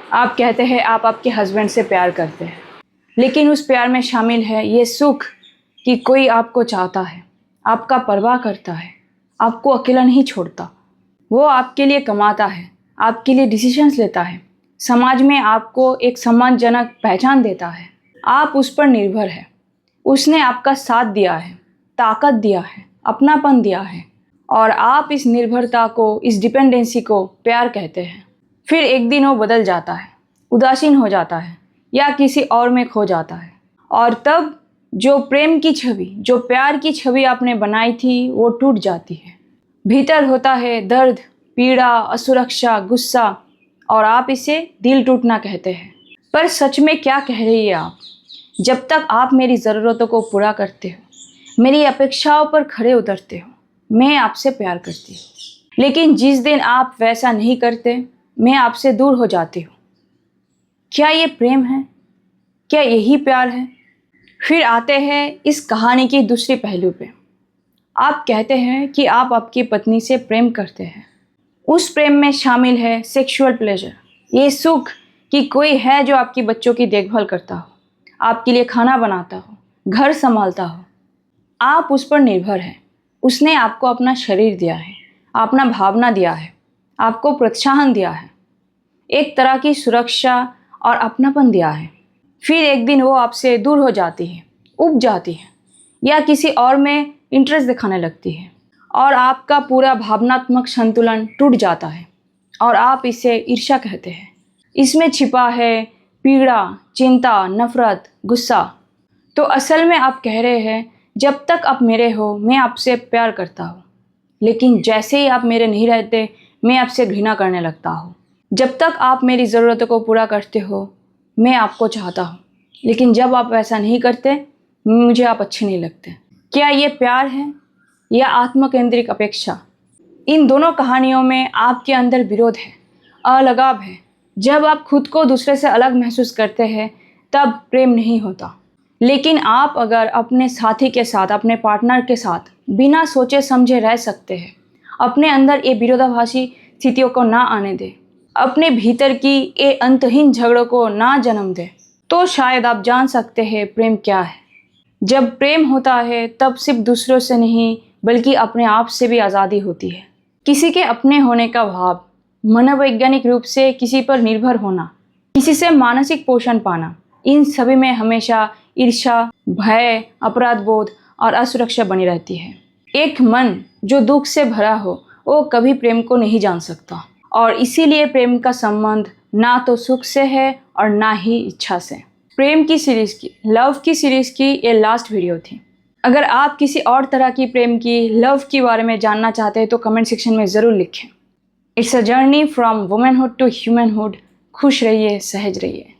आप कहते हैं आप आपके हस्बैंड से प्यार करते हैं, लेकिन उस प्यार में शामिल है ये सुख कि कोई आपको चाहता है, आपका परवाह करता है, आपको अकेला नहीं छोड़ता। वो आपके लिए कमाता है, आपके लिए डिसीजंस लेता है, समाज में आपको एक सम्मानजनक पहचान देता है। आप उस पर निर्भर है। उसने आपका साथ दिया है, ताकत दिया है, अपनापन दिया है, और आप इस निर्भरता को, इस डिपेंडेंसी को प्यार कहते हैं। फिर एक दिन वो बदल जाता है, उदासीन हो जाता है या किसी और में खो जाता है, और तब जो प्रेम की छवि, जो प्यार की छवि आपने बनाई थी वो टूट जाती है। भीतर होता है दर्द, पीड़ा, असुरक्षा, गुस्सा, और आप इसे दिल टूटना कहते हैं। पर सच में क्या कह रही है आप? जब तक आप मेरी ज़रूरतों को पूरा करते हो, मेरी अपेक्षाओं पर खरे उतरते हो, मैं आपसे प्यार करती हूँ। लेकिन जिस दिन आप वैसा नहीं करते, मैं आपसे दूर हो जाती हूँ। क्या ये प्रेम है? क्या यही प्यार है? फिर आते हैं इस कहानी की दूसरी पहलू पे। आप कहते हैं कि आप आपकी पत्नी से प्रेम करते हैं। उस प्रेम में शामिल है सेक्सुअल प्लेजर, ये सुख कि कोई है जो आपकी बच्चों की देखभाल करता हो, आपके लिए खाना बनाता हो, घर संभालता हो। आप उस पर निर्भर हैं। उसने आपको अपना शरीर दिया है, अपना भावना दिया है, आपको प्रोत्साहन दिया है, एक तरह की सुरक्षा और अपनापन दिया है। फिर एक दिन वो आपसे दूर हो जाती है, उब जाती है, या किसी और में इंटरेस्ट दिखाने लगती है, और आपका पूरा भावनात्मक संतुलन टूट जाता है, और आप इसे ईर्ष्या कहते हैं। इसमें छिपा है पीड़ा, चिंता, नफरत, गुस्सा। तो असल में आप कह रहे हैं, जब तक आप मेरे हो मैं आपसे प्यार करता हूँ, लेकिन जैसे ही आप मेरे नहीं रहते मैं आपसे घृणा करने लगता हूँ। जब तक आप मेरी ज़रूरतों को पूरा करते हो मैं आपको चाहता हूँ, लेकिन जब आप ऐसा नहीं करते मुझे आप अच्छे नहीं लगते। क्या ये प्यार है या आत्मकेंद्रिक अपेक्षा? इन दोनों कहानियों में आपके अंदर विरोध है, अलगाव है। जब आप खुद को दूसरे से अलग महसूस करते हैं तब प्रेम नहीं होता। लेकिन आप अगर अपने साथी के साथ, अपने पार्टनर के साथ बिना सोचे समझे रह सकते हैं, अपने अंदर ये विरोधाभासी स्थितियों को ना आने दें, अपने भीतर की ये अंतहीन झगड़ों को ना जन्म दें, तो शायद आप जान सकते हैं प्रेम क्या है। जब प्रेम होता है तब सिर्फ दूसरों से नहीं बल्कि अपने आप से भी आज़ादी होती है। किसी के अपने होने का भाव, मनोवैज्ञानिक रूप से किसी पर निर्भर होना, किसी से मानसिक पोषण पाना, इन सभी में हमेशा ईर्ष्या, भय, अपराध बोध और असुरक्षा बनी रहती है। एक मन जो दुख से भरा हो वो कभी प्रेम को नहीं जान सकता, और इसीलिए प्रेम का संबंध ना तो सुख से है और ना ही इच्छा से। प्रेम की सीरीज़ की, लव की सीरीज़ की ये लास्ट वीडियो थी। अगर आप किसी और तरह की प्रेम की, लव के बारे में जानना चाहते हैं तो कमेंट सेक्शन में ज़रूर लिखें। It's a journey from womanhood to humanhood. खुश रहिए, सहज रहिए।